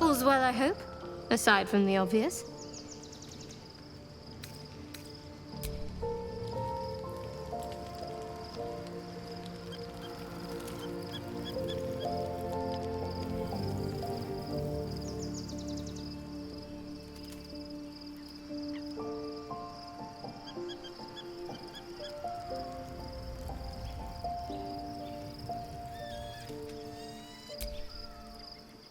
All's well, I hope, aside from the obvious.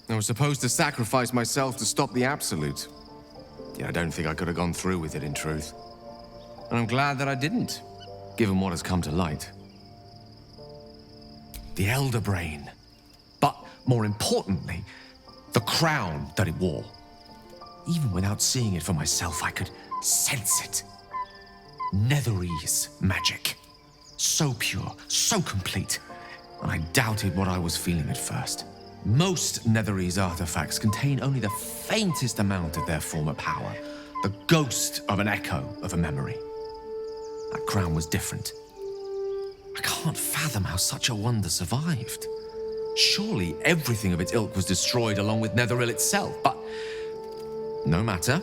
I was supposed to sacrifice myself to stop the Absolute. Yet I don't think I could have gone through with it, in truth. And I'm glad that I didn't, given what has come to light. The Elder Brain. But, more importantly, the crown that it wore. Even without seeing it for myself, I could sense it. Netherese magic. So pure, so complete. And I doubted what I was feeling at first. Most Netherese artifacts contain only the faintest amount of their former power, the ghost of an echo of a memory. That crown was different. I can't fathom how such a wonder survived. Surely everything of its ilk was destroyed along with Netheril itself, but no matter.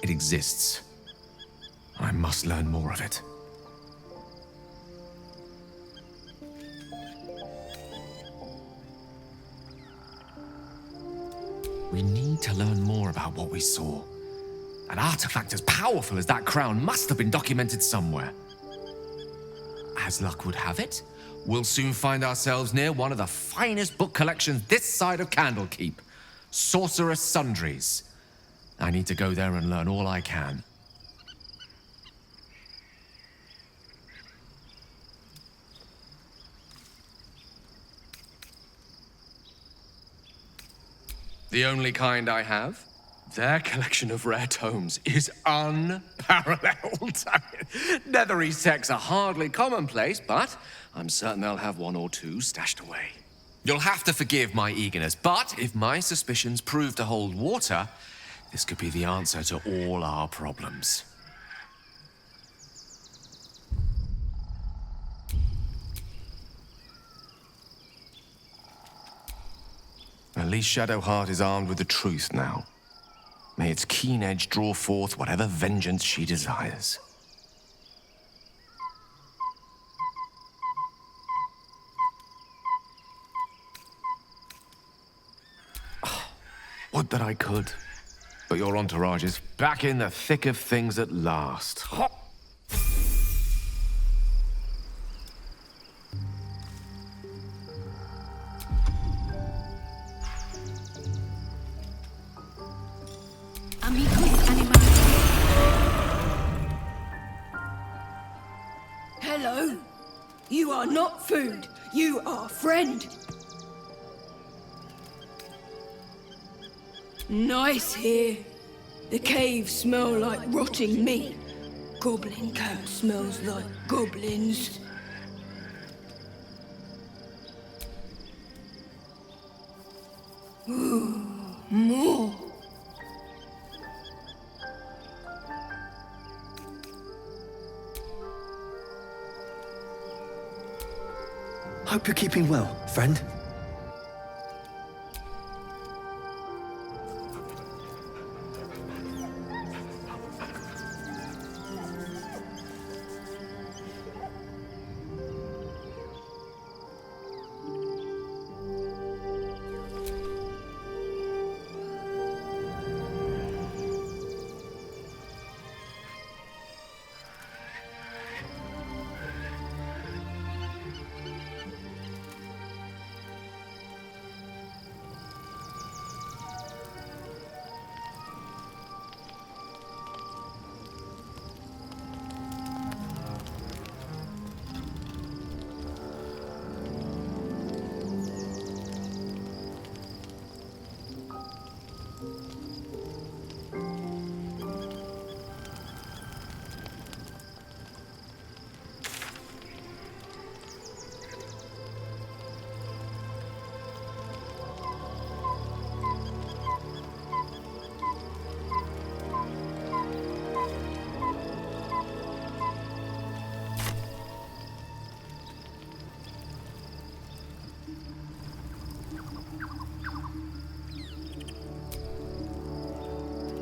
It exists. I must learn more of it. We need to learn more about what we saw. An artifact as powerful as that crown must have been documented somewhere. As luck would have it, we'll soon find ourselves near one of the finest book collections this side of Candlekeep, Sorcerous Sundries. I need to go there and learn all I can. The only kind I have. Their collection of rare tomes is unparalleled. Netherese texts are hardly commonplace, but I'm certain they'll have one or two stashed away. You'll have to forgive my eagerness, but if my suspicions prove to hold water, this could be the answer to all our problems. At least Shadowheart is armed with the truth now. May its keen edge draw forth whatever vengeance she desires. Would that I could. But your entourage is back in the thick of things at last. Hello. You are not food. You are friend. Nice here. The caves smell like rotting meat. Goblin camp smells like goblins. Ooh, more. Hope you're keeping well, friend.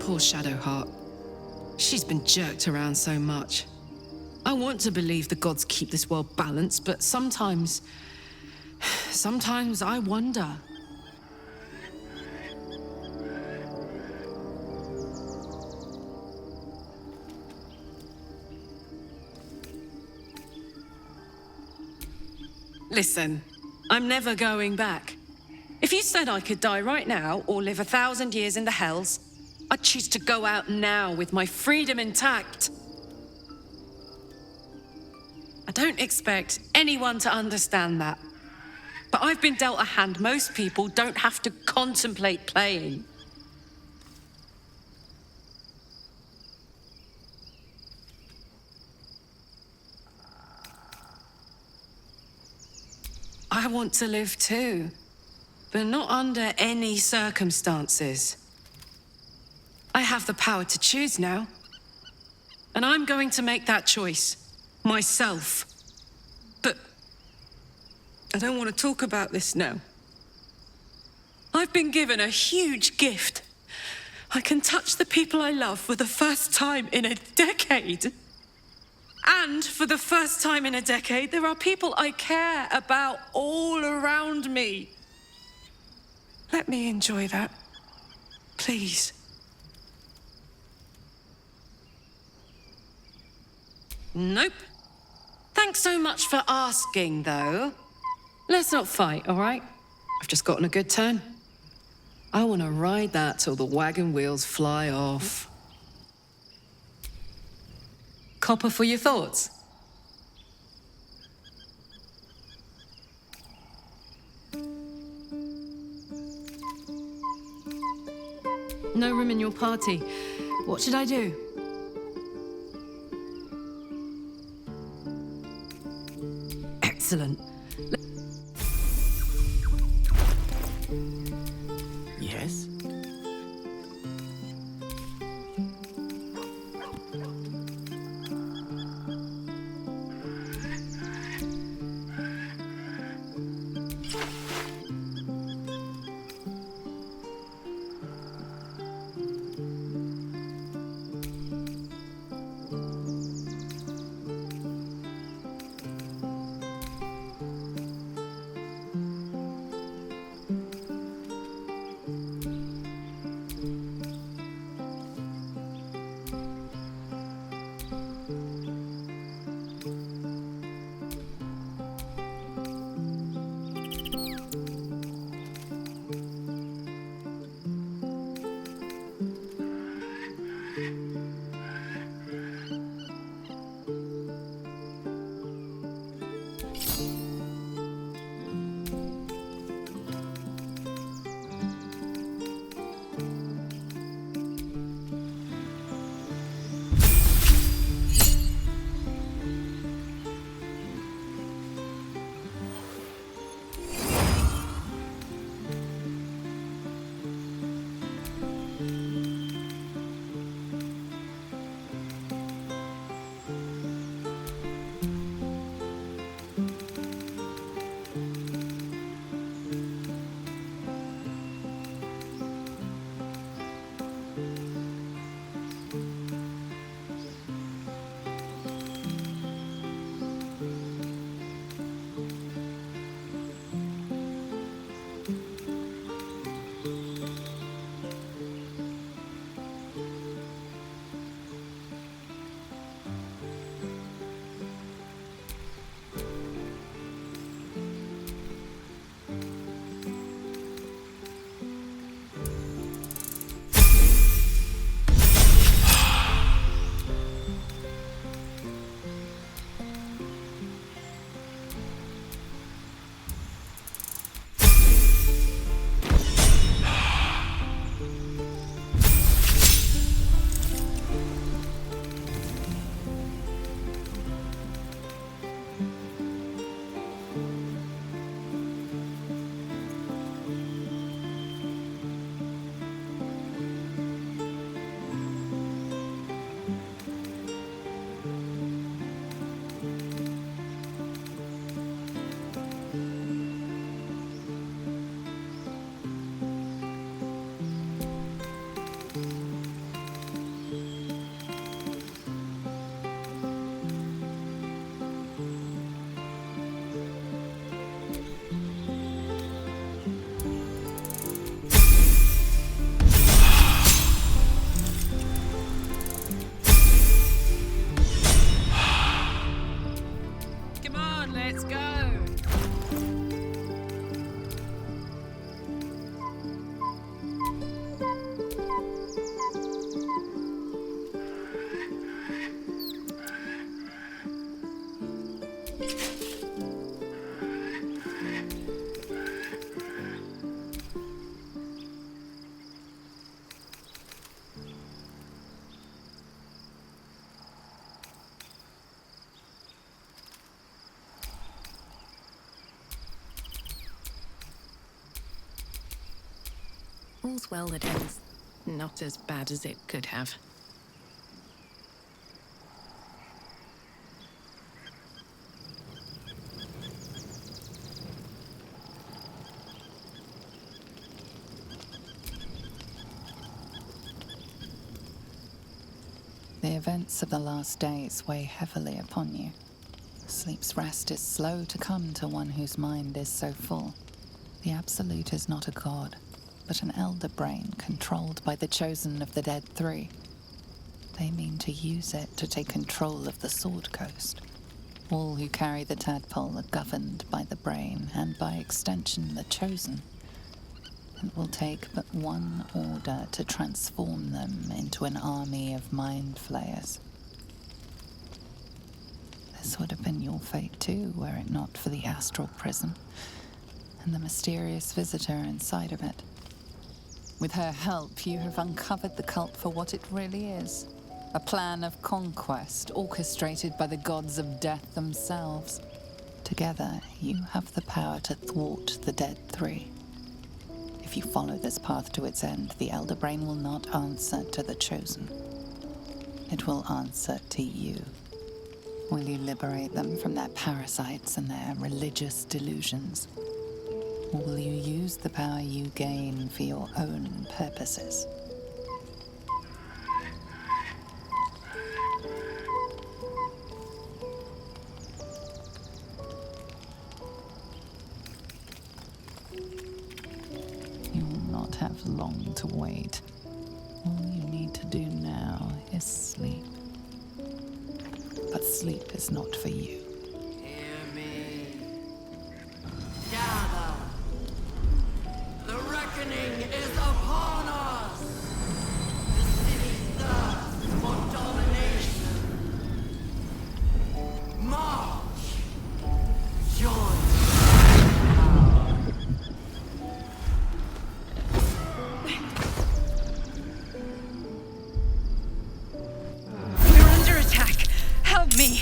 poor Shadowheart. She's been jerked around so much. I want to believe the gods keep this world balanced, but sometimes I wonder. Listen, I'm never going back. If you said I could die right now or live 1,000 years in the Hells, I'd choose to go out now with my freedom intact. I don't expect anyone to understand that. But I've been dealt a hand most people don't have to contemplate playing. I want to live too, but not under any circumstances. I have the power to choose now, and I'm going to make that choice myself. But I don't want to talk about this now. I've been given a huge gift. I can touch the people I love for the first time in a decade. And for the first time in a decade, there are people I care about all around me. Let me enjoy that, please. Nope. Thanks so much for asking, though. Let's not fight, all right? I've just gotten a good turn. I want to ride that till the wagon wheels fly off. Copper for your thoughts? No room in your party. What should I do? Excellent. Yes? all's well that ends not as bad as it could have. The events of the last days weigh heavily upon you. Sleep's rest is slow to come to one whose mind is so full. The Absolute is not a god, but an elder brain controlled by the chosen of the Dead Three. They mean to use it to take control of the Sword Coast. All who carry the tadpole are governed by the brain, and by extension the chosen. It will take but one order to transform them into an army of mind flayers. This would have been your fate too, were it not for the astral prison and the mysterious visitor inside of it. With her help, you have uncovered the cult for what it really is. A plan of conquest orchestrated by the gods of death themselves. Together, you have the power to thwart the Dead Three. If you follow this path to its end, the Elder Brain will not answer to the Chosen. It will answer to you. Will you liberate them from their parasites and their religious delusions? Or will you use the power you gain for your own purposes? You will not have long to wait. All you need to do now is sleep. But sleep is not for you. Hear me. Gather. The reckoning is upon us. The city thirsts for domination. March. Join. We're under attack. Help me!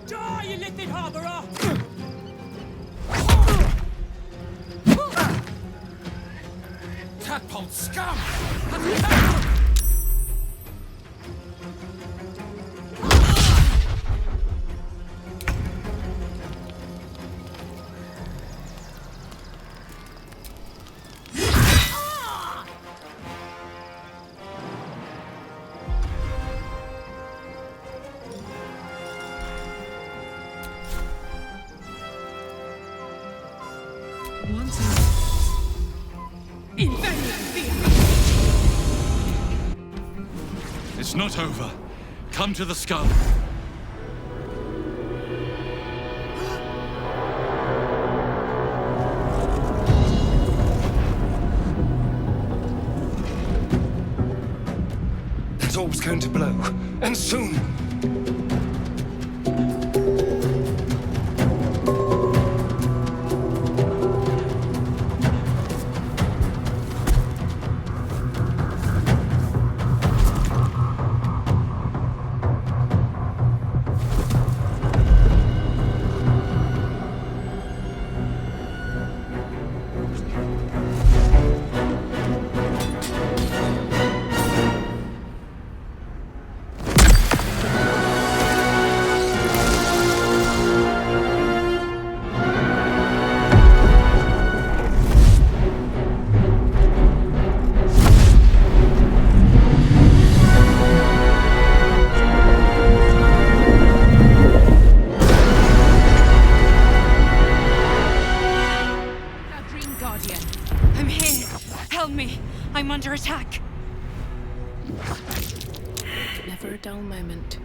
Die, you little harborer! Tadpole scum! It's not over. Come to the skull. That orb's going to blow, and soon. I'm here. Help me. I'm under attack. Never a dull moment.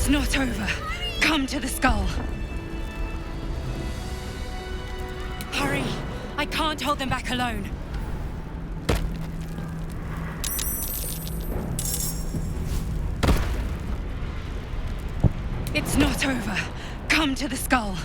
It's not over. Come to the skull. Hurry! I can't hold them back alone. It's not over. Come to the skull.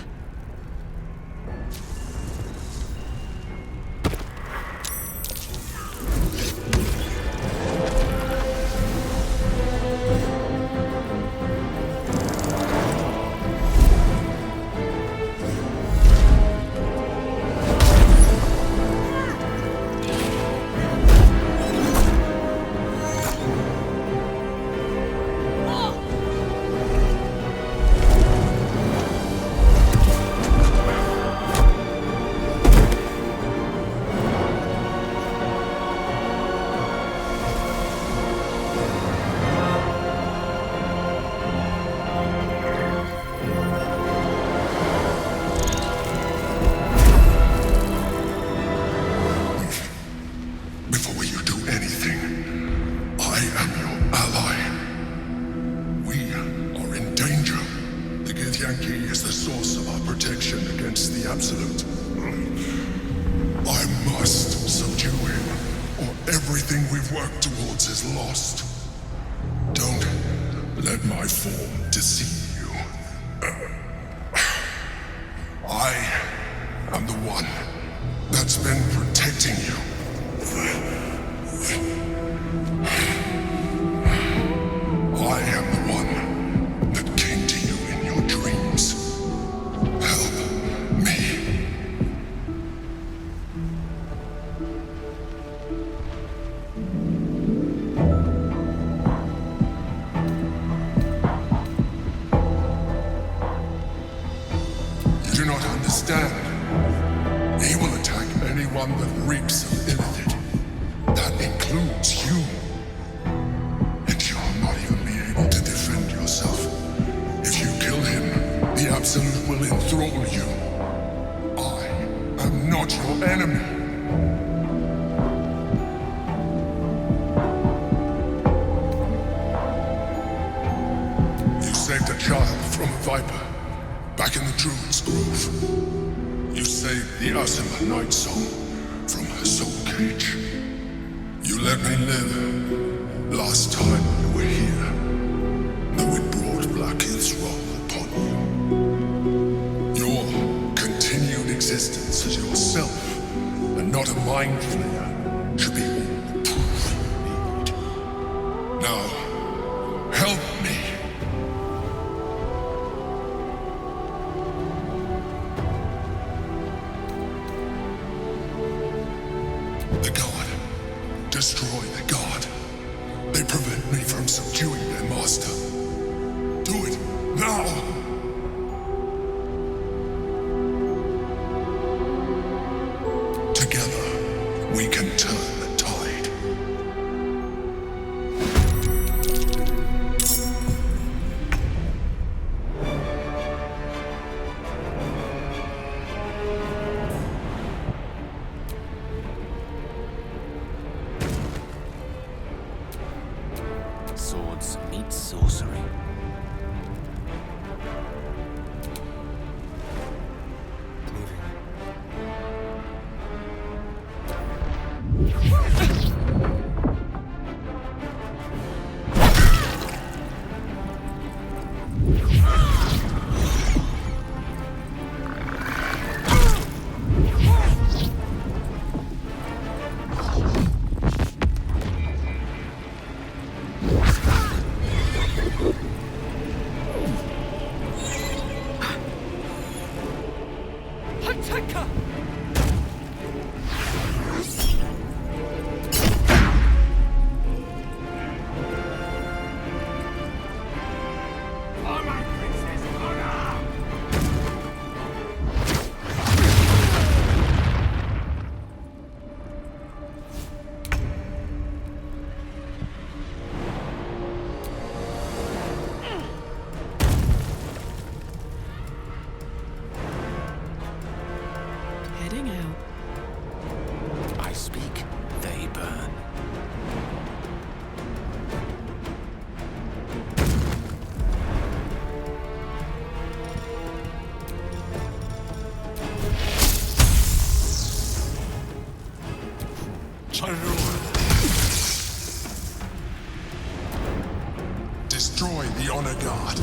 Swords meet sorcery. Destroy the Honor Guard.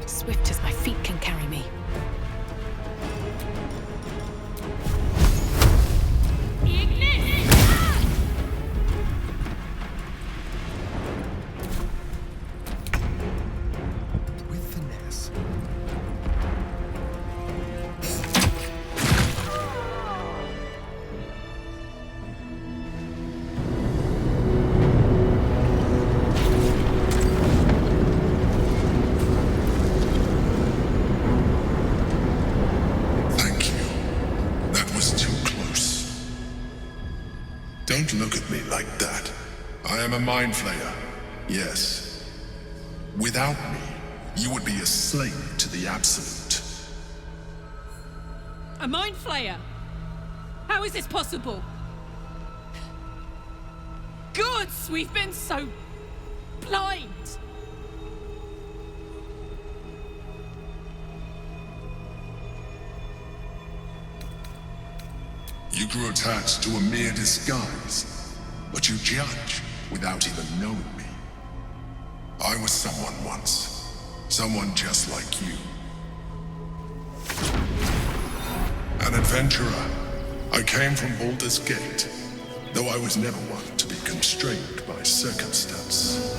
Swift as my feet can carry me. Don't look at me like that. I am a mind flayer, yes. Without me, you would be a slave to the Absolute. A mind flayer? How is this possible? Gods, we've been so blind. You grew attached to a mere disguise, but you judge without even knowing me. I was someone once, someone just like you. An adventurer. I came from Baldur's Gate, though I was never one to be constrained by circumstance.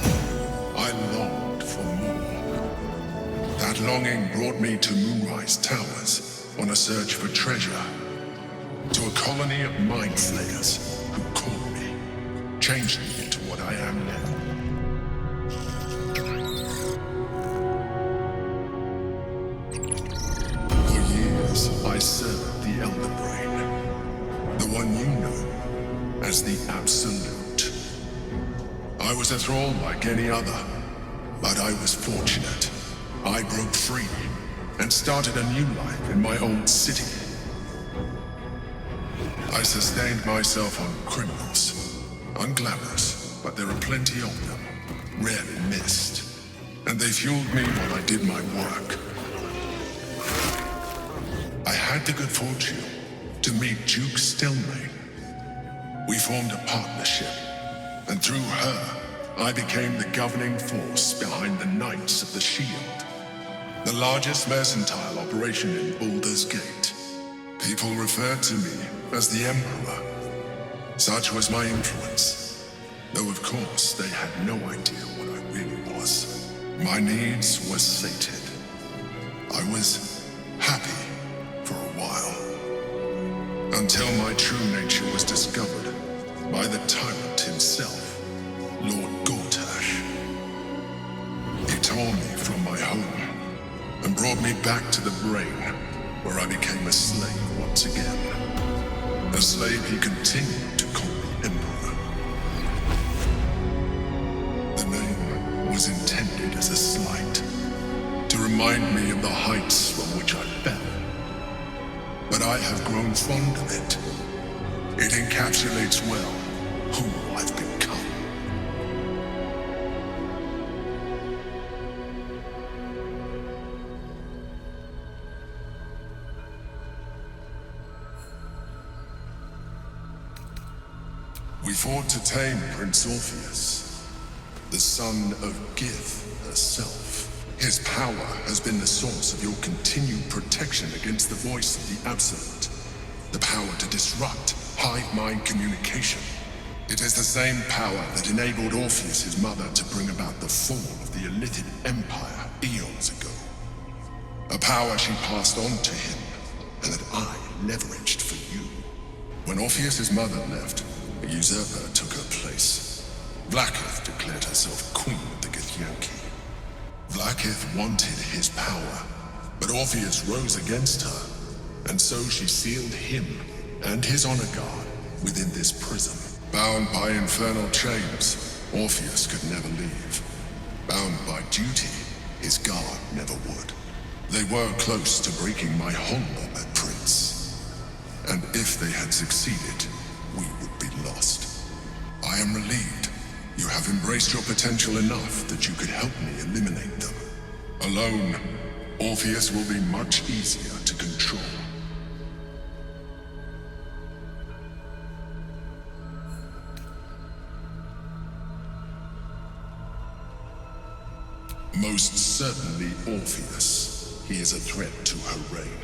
I longed for more. That That longing brought me to Moonrise Towers on a search for treasure. To a colony of mind flayers who caught me, changed me into what I am now. For years, I served the Elder Brain, the one you know as the Absolute. I was a thrall like any other, but I was fortunate. I broke free and started a new life in my old city. I sustained myself on criminals, unglamorous, but there are plenty of them, rarely missed, and they fueled me while I did my work. I had the good fortune to meet Duke Stelmane. We formed a partnership, and through her, I became the governing force behind the Knights of the Shield, the largest mercantile operation in Baldur's Gate. People referred to me as the Emperor. Such was my influence, though of course they had no idea what I really was. My needs were sated. I was happy for a while, until my true nature was discovered by the tyrant himself, Lord Gortash. He tore me from my home and brought me back to the Brain, where I became a slave once again. A slave he continued to call the Emperor. The name was intended as a slight, to remind me of the heights from which I fell. But I have grown fond of it. It encapsulates well who I've become. We fought to tame Prince Orpheus, the son of Gith herself. His power has been the source of your continued protection against the voice of the Absolute. The power to disrupt hive mind communication. It is the same power that enabled Orpheus' mother to bring about the fall of the Illithid Empire eons ago. A power she passed on to him, and that I leveraged for you. When Orpheus' mother left, a usurper took her place. Vlaakith declared herself queen of the Githyanki. Vlaakith wanted his power, but Orpheus rose against her, and so she sealed him and his honor guard within this prison. Bound by infernal chains, Orpheus could never leave. Bound by duty, his guard never would. They were close to breaking my hold on that prince. And if they had succeeded, we would be lost. I am relieved. You have embraced your potential enough that you could help me eliminate them. Alone, Orpheus will be much easier to control. Most certainly Orpheus. He is a threat to her reign.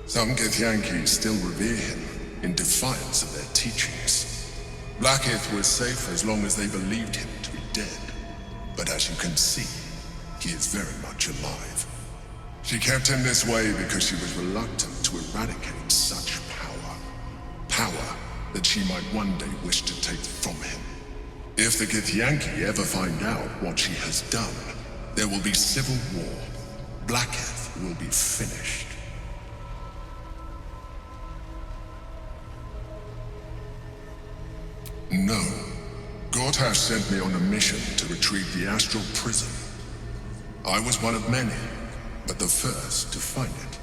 Some Githyanki still revere him in defiance of their teachings. Vlaakith was safe as long as they believed him to be dead. But as you can see, he is very much alive. She kept him this way because she was reluctant to eradicate such power. Power that she might one day wish to take from him. If the Githyanki ever find out what she has done, there will be civil war. Vlaakith will be finished. No. Gortash sent me on a mission to retrieve the astral prison. I was one of many, but the first to find it.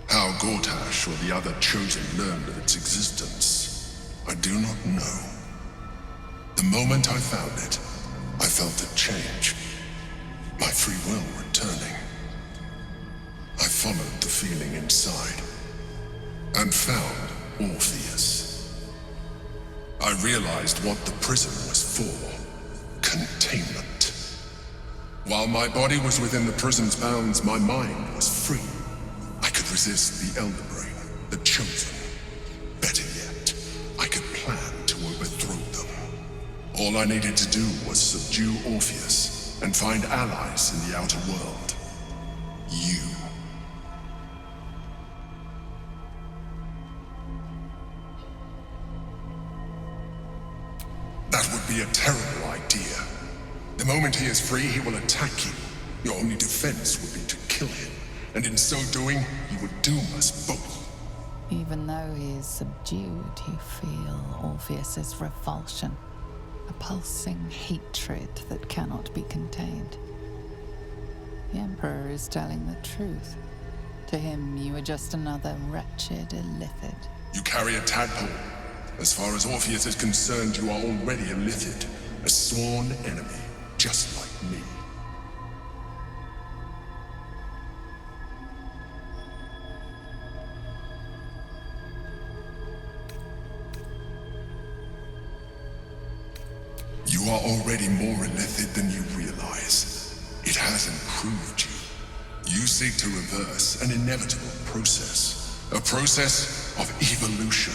How Gortash or the other chosen learned of its existence, I do not know. The moment I found it, I felt a change. My free will returning. I followed the feeling inside, and found Orpheus. I realized what the prison was for. Containment. While my body was within the prison's bounds, my mind was free. I could resist the Elder Brain, the Chosen. Better yet, I could plan to overthrow them. All I needed to do was subdue Orpheus and find allies in the outer world. You. That would be a terrible idea. The moment he is free, he will attack you. Your only defense would be to kill him, and in so doing, he would doom us both. Even though he is subdued, you feel Orpheus's revulsion, a pulsing hatred that cannot be contained. The Emperor is telling the truth. To him, you are just another wretched illithid. You carry a tadpole. As far as Orpheus is concerned, you are already a illithid, a sworn enemy, just like me. You are already more illithid than you realize. It has improved you. You seek to reverse an inevitable process. A process of evolution.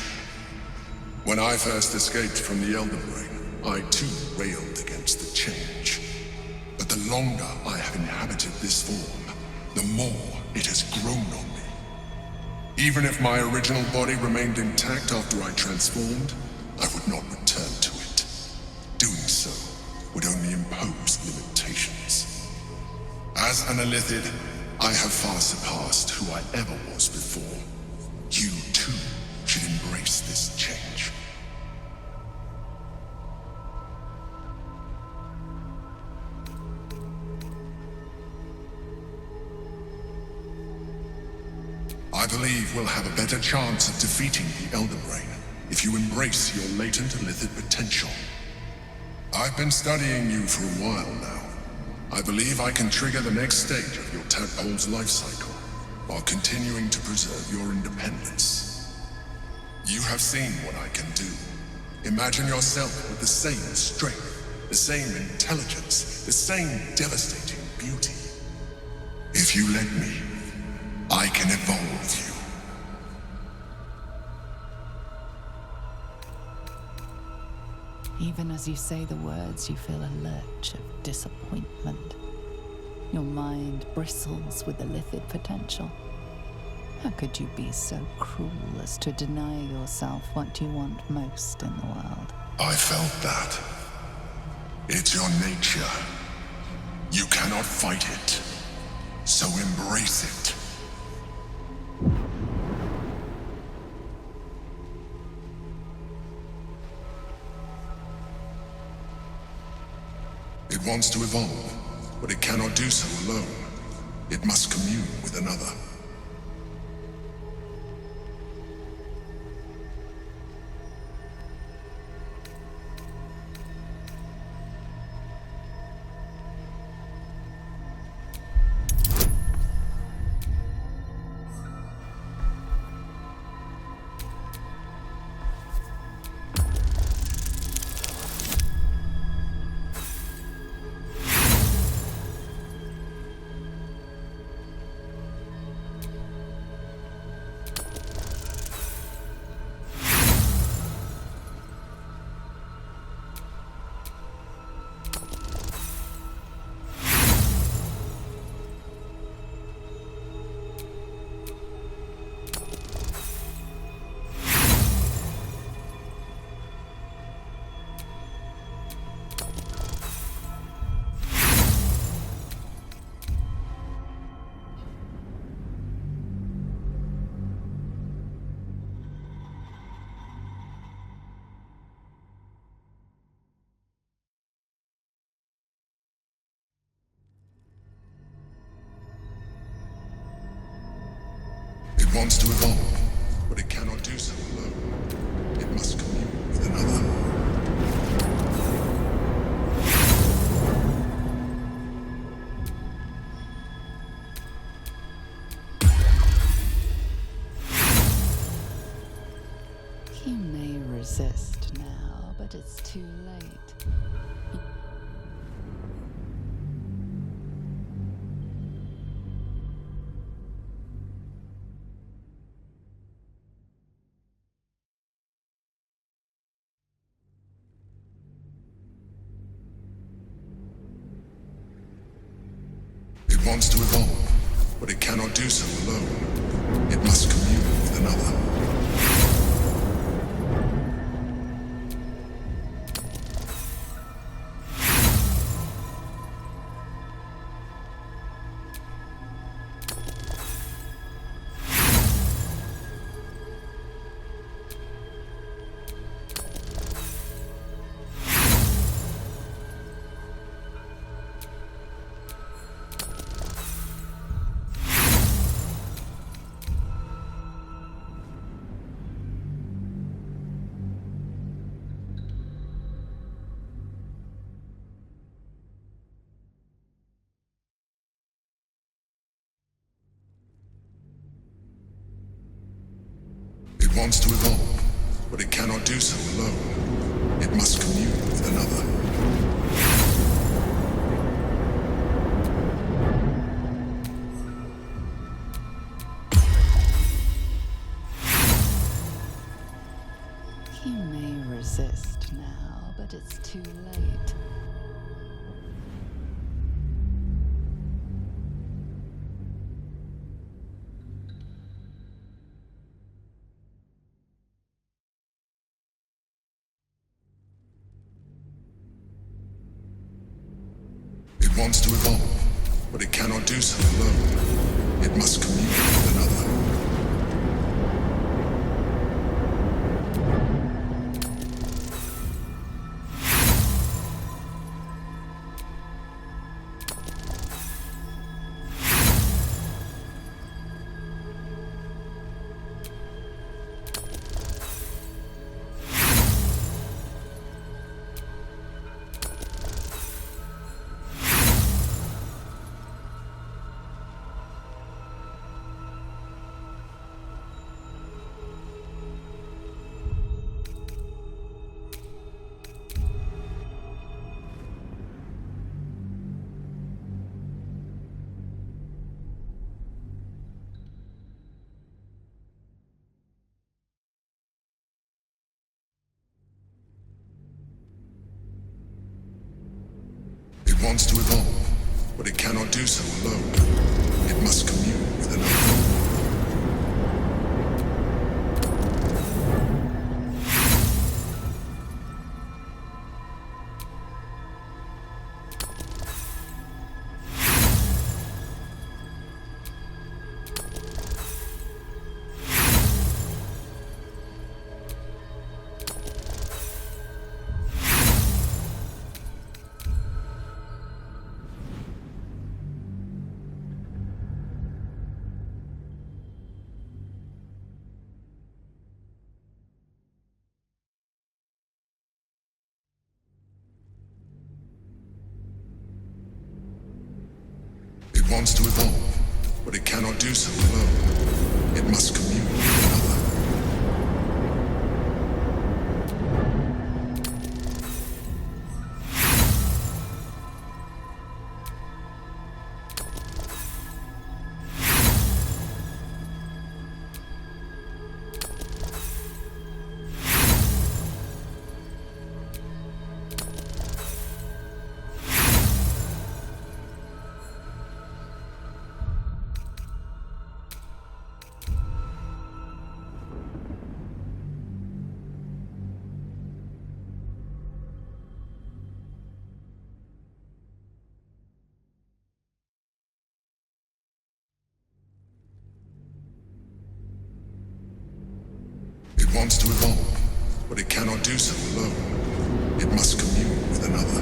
When I first escaped from the Elden Ring, I too railed against the change. But the longer I have inhabited this form, the more it has grown on me. Even if my original body remained intact after I transformed, I would not return to it. Doing so would only impose limitations. As an illithid, I have far surpassed who I ever was before. You too should embrace this change. I believe we'll have a better chance of defeating the Elden Ring if you embrace your latent illithid potential. I've been studying you for a while now. I believe I can trigger the next stage of your tadpole's life cycle while continuing to preserve your independence. You have seen what I can do. Imagine yourself with the same strength, the same intelligence, the same devastating beauty. If you let me, I can evolve you. Even as you say the words, you feel a lurch of disappointment. Your mind bristles with illithid potential. How could you be so cruel as to deny yourself what you want most in the world? I felt that. It's your nature. You cannot fight it. So embrace it. It wants to evolve, but it cannot do so alone. It must commune with another. It wants to evolve, but it cannot do so alone. It must commune with another. You may resist now, but it's too late. It wants to evolve, but it cannot do so alone. It must commune with another. It wants to evolve, but it cannot do so alone. It must commune with another. You may resist now, but it's too late. It wants to evolve, but it cannot do so alone. It must commune with another. It wants to evolve, but it cannot do so alone. It must commune with another. It wants to evolve, but it cannot do so alone. It must commune with another. It wants to evolve, but it cannot do so alone. It must commune with another.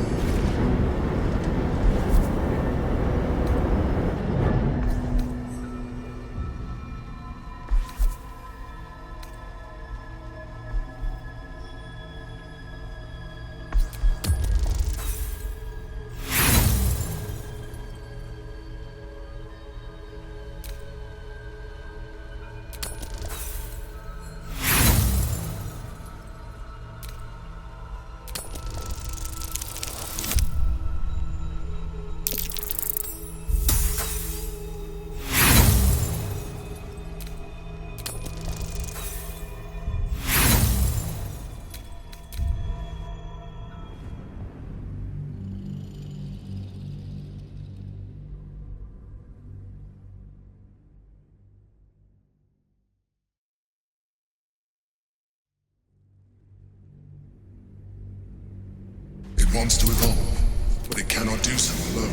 wants to evolve, but it cannot do so alone.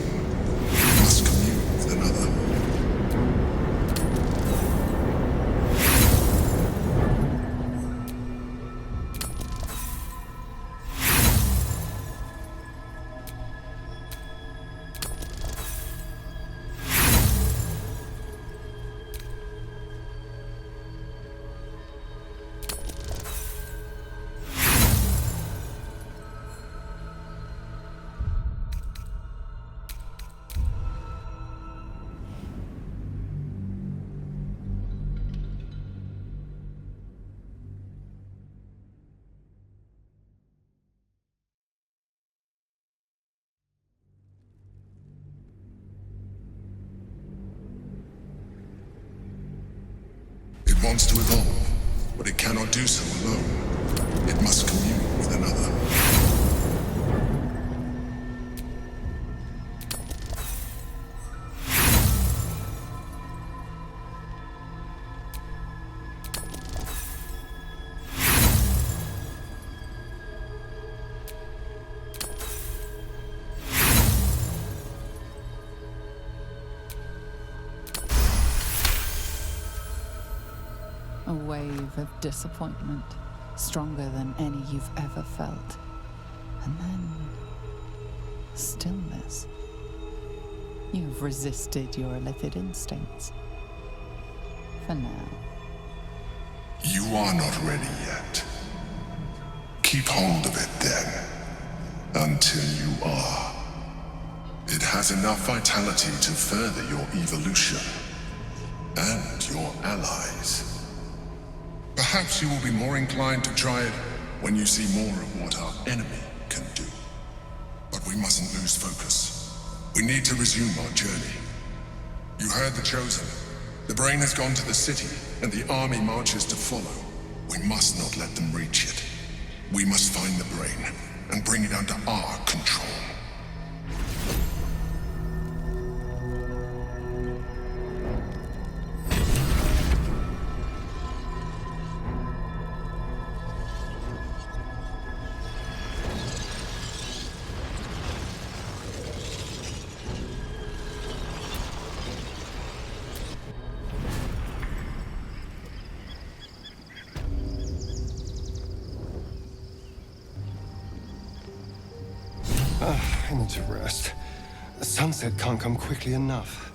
It must commune with another. It wants to evolve, but it cannot do so alone. It must commune with another. A wave of disappointment, stronger than any you've ever felt. And then stillness. You've resisted your illithid instincts. For now. You are not ready yet. Keep hold of it then, until you are. It has enough vitality to further your evolution, and your allies. Perhaps you will be more inclined to try it when you see more of what our enemy can do. But we mustn't lose focus. We need to resume our journey. You heard the Chosen. The brain has gone to the city, and the army marches to follow. We must not let them reach it. We must find the brain, and bring it under our control. I need to rest. The sunset can't come quickly enough.